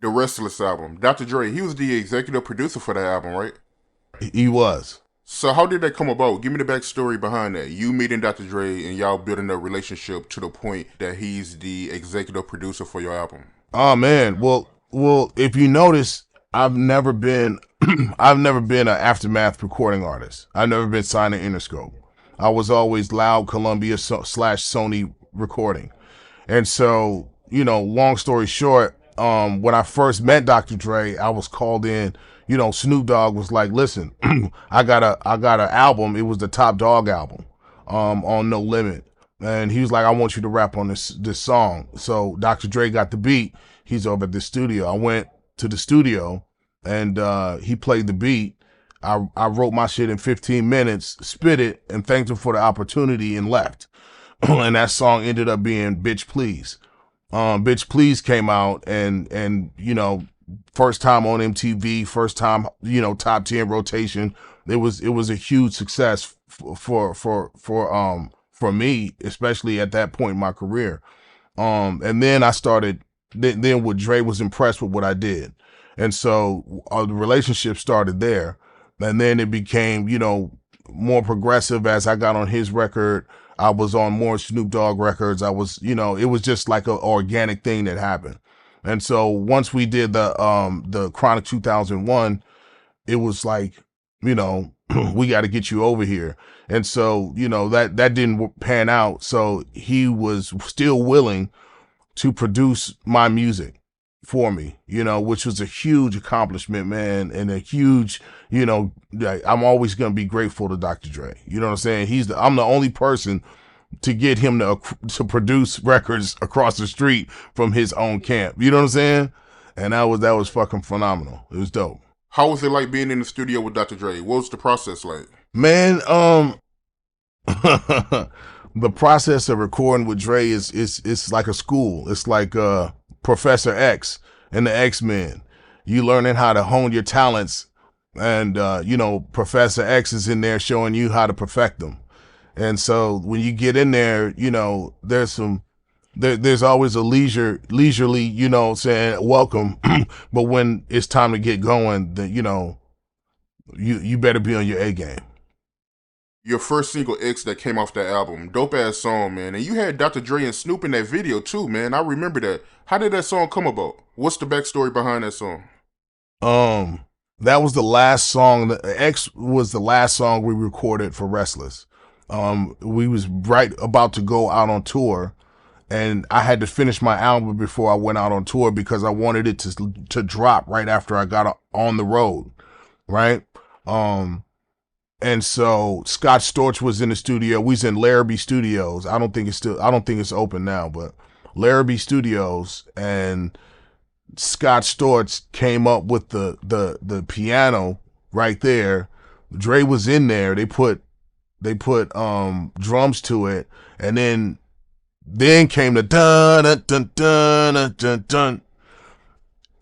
The Restless album. Dr. Dre, he was the executive producer for that album, right? He was. So how did that come about? Give me the backstory behind that. You meeting Dr. Dre and y'all building a relationship to the point that he's the executive producer for your album. Oh man. Well, if you notice, I've never been I've never been an aftermath recording artist. I've never been signed to Interscope. I was always Loud Columbia slash Sony recording. And so, long story short, when I first met Dr. Dre, I was called in. Snoop Dogg was like, "Listen, I got an album. It was the Top Dog album, on No Limit." And he was like, "I want you to rap on this song." So Dr. Dre got the beat. He's over at the studio. I went to the studio, and he played the beat. I wrote my shit in 15 minutes, spit it, and thanked him for the opportunity and left. And that song ended up being "Bitch Please." "Bitch Please" came out, and first time on MTV, first time top 10 rotation. It was a huge success for me, especially at that point in my career. And then I started. Then with Dre was impressed with what I did, and so the relationship started there. And then it became more progressive as I got on his record. I was on more Snoop Dogg records. I was, it was just like an organic thing that happened. And so once we did the Chronic 2001, it was like, you know, we got to get you over here. And so, that didn't pan out. So he was still willing to produce my music for me, which was a huge accomplishment, man, and a huge, I'm always going to be grateful to Dr. Dre. You know what I'm saying? I'm the only person to get him to produce records across the street from his own camp. You know what I'm saying? And that was fucking phenomenal. It was dope. How was it like being in the studio with Dr. Dre? What was the process like? Man, the process of recording with Dre is like a school. It's like Professor X and the X-Men. You learning how to hone your talents, and Professor X is in there showing you how to perfect them. And so when you get in there, there's always a leisurely, saying welcome. But when it's time to get going, then you better be on your A game. Your first single X that came off that album, dope ass song, man. And you had Dr. Dre and Snoop in that video too, man. I remember that. How did that song come about? What's the backstory behind that song? Um, that was the last song. The X was the last song we recorded for Restless. We was right about to go out on tour, and I had to finish my album before I went out on tour because I wanted it to drop right after I got on the road, right? Um, and so Scott Storch was in the studio. We was in Larrabee Studios. I don't think it's open now, but Larrabee Studios, and Scott Storch came up with the piano right there. Dre was in there. They put drums to it, and then came the dun dun dun dun dun dun,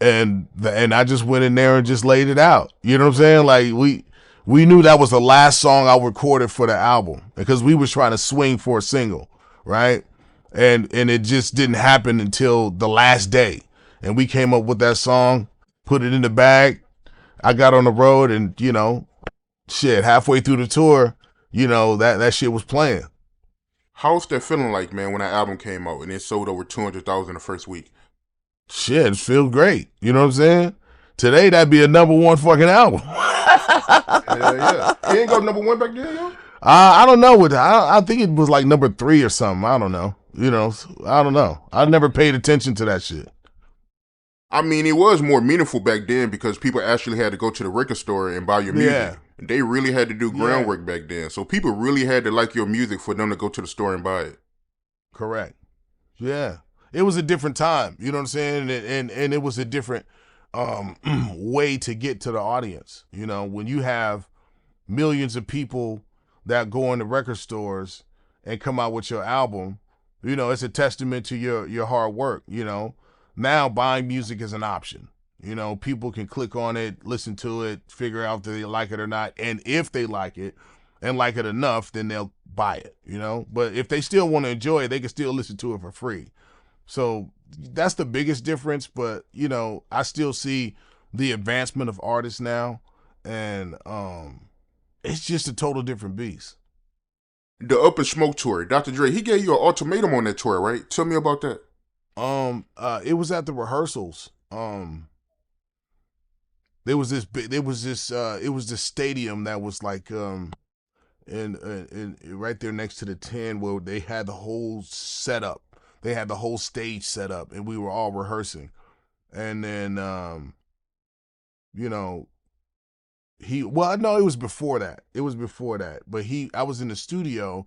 and I just went in there and just laid it out. You know what I'm saying? Like we knew that was the last song I recorded for the album because we was trying to swing for a single, right? And it just didn't happen until the last day. And we came up with that song, put it in the bag. I got on the road, and shit, halfway through the tour, that shit was playing. How's that feeling like, man, when that album came out and it sold over 200,000 the first week? Shit, it feels great. You know what I'm saying? Today that'd be a number one fucking album. Hell yeah. It ain't go number one back then, yo? I don't know I think it was like number 3 or something. I don't know. I don't know. I never paid attention to that shit. I mean, it was more meaningful back then because people actually had to go to the record store and buy your music. Yeah. They really had to do Yeah. groundwork back then. So people really had to like your music for them to go to the store and buy it. Correct. Yeah. It was a different time. You know what I'm saying? And it was a different um way to get to the audience. When you have millions of people that go into record stores and come out with your album, it's a testament to your hard work. Now buying music is an option. People can click on it, listen to it, figure out if they like it or not, and if they like it and like it enough, then they'll buy it. But if they still want to enjoy it, they can still listen to it for free. So that's the biggest difference. But you know, I still see the advancement of artists now, and it's just a total different beast. The Up and Smoke tour, Dr. Dre, he gave you an ultimatum on that tour, right? Tell me about that. It was at the rehearsals. There was this it was this stadium that was like in right there next to the 10 where they had the whole setup. They had the whole stage set up and we were all rehearsing. And then you know, well no, it was before that. It was before that. But I was in the studio.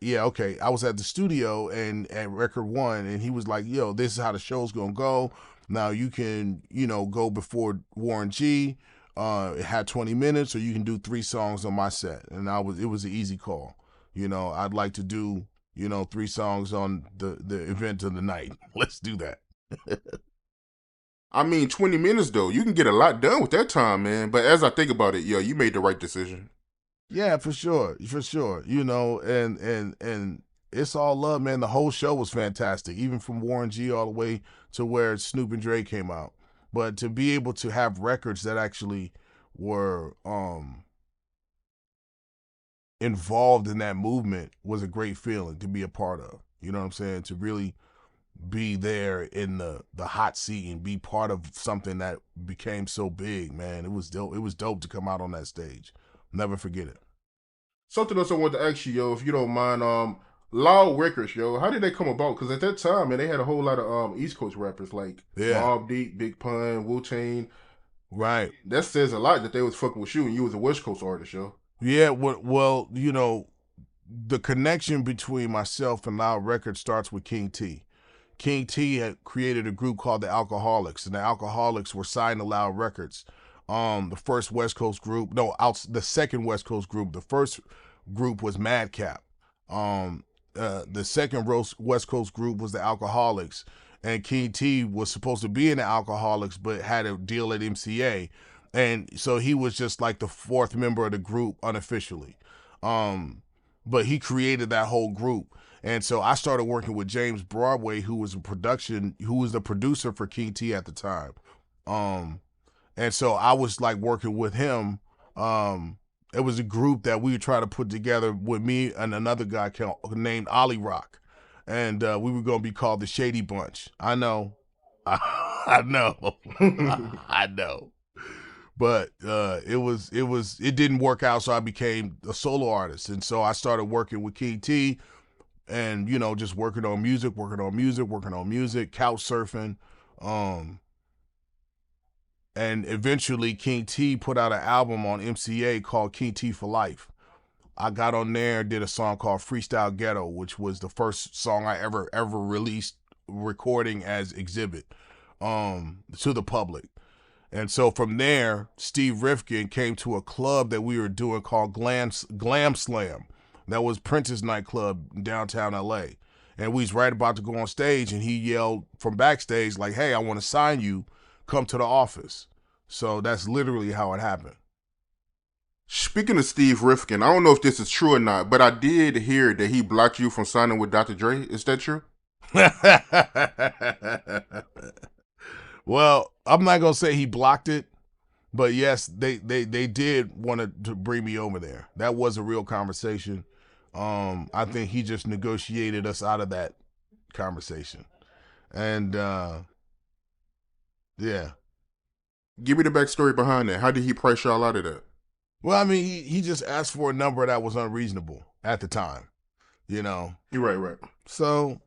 Yeah, okay. I was at the studio and at Record One, and he was like, "Yo, this is how the show's gonna go. Now you can, go before Warren G. It had 20 minutes, or you can do 3 songs on my set." And it was an easy call. I'd like to do, 3 songs on the event of the night. Let's do that. I mean, 20 minutes though, you can get a lot done with that time, man. But as I think about it, yo, you made the right decision. Yeah, for sure, for sure. And it's all love, man. The whole show was fantastic, even from Warren G all the way to where Snoop and Dre came out. But to be able to have records that actually were involved in that movement was a great feeling to be a part of. You know what I'm saying? To really be there in the hot seat and be part of something that became so big, man. It was dope. It was dope to come out on that stage. Never forget it. Something else I wanted to ask you, yo, if you don't mind, Loud Records, yo, how did they come about? Because at that time, man, they had a whole lot of East Coast rappers like Yeah. Mobb Deep, Big Pun, Wu Tang. Right. That says a lot that they was fucking with you and you was a West Coast artist, yo. Yeah, well, the connection between myself and Loud Records starts with King T. King T had created a group called the Alcoholics, and the Alcoholics were signed to Loud Records. The first West Coast group, no, the second West Coast group. The first group was Madcap. Um, the second West Coast group was the Alcoholics, and King T was supposed to be in the Alcoholics, but had a deal at MCA, and so he was just like the fourth member of the group unofficially. Um, but he created that whole group. And so I started working with James Broadway, who was the producer for King T at the time. Um, and so I was like working with him. It was a group that we would try to put together with me and another guy named Ollie Rock. And we were going to be called the Shady Bunch. I know. I know. I know. But it didn't work out, so I became a solo artist. And so I started working with King T and just working on music, couch surfing, um, and eventually King T put out an album on MCA called King T for Life. I got on there, did a song called Freestyle Ghetto, which was the first song I ever released recording as Xzibit to the public. And so from there, Steve Rifkin came to a club that we were doing called Glam Slam. That was Prince's nightclub in downtown LA. And we was right about to go on stage, and he yelled from backstage, like, "Hey, I want to sign you. Come to the office." So that's literally how it happened. Speaking of Steve Rifkin, I don't know if this is true or not, but I did hear that he blocked you from signing with Dr. Dre. Is that true? Well, I'm not gonna say he blocked it, but yes, they did want to bring me over there. That was a real conversation. I think he just negotiated us out of that conversation, and yeah. Give me the backstory behind that. How did he price y'all out of that? Well, I mean, he just asked for a number that was unreasonable at the time, you know. You're right, right. So,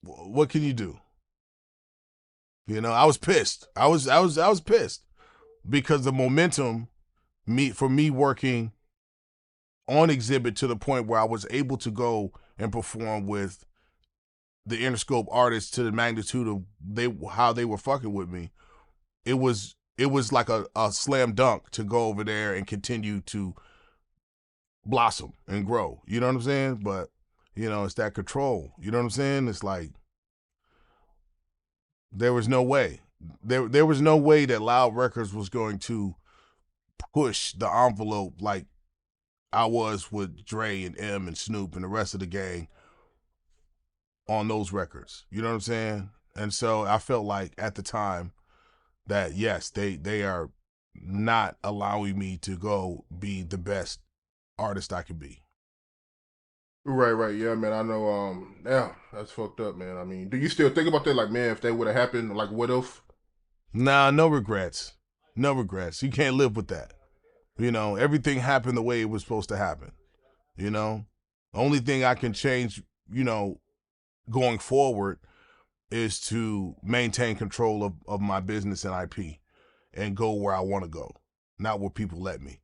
what can you do? I was pissed. I was pissed because the momentum me working on Xzibit to the point where I was able to go and perform with the Interscope artists to the magnitude of how they were fucking with me. It was like a slam dunk to go over there and continue to blossom and grow. You know what I'm saying? But it's that control. You know what I'm saying? It's like there was no way. There was no way that Loud Records was going to push the envelope like I was with Dre and M and Snoop and the rest of the gang on those records. You know what I'm saying? And so I felt like at the time that yes, they are not allowing me to go be the best artist I could be. Right, right, yeah, man. I know. Yeah, that's fucked up, man. I mean, do you still think about that? Like, man, if that would have happened, like, what if? Nah, no regrets. No regrets. You can't live with that. You know, everything happened the way it was supposed to happen. You know, only thing I can change, you know, going forward is to maintain control of my business and IP and go where I want to go, not where people let me.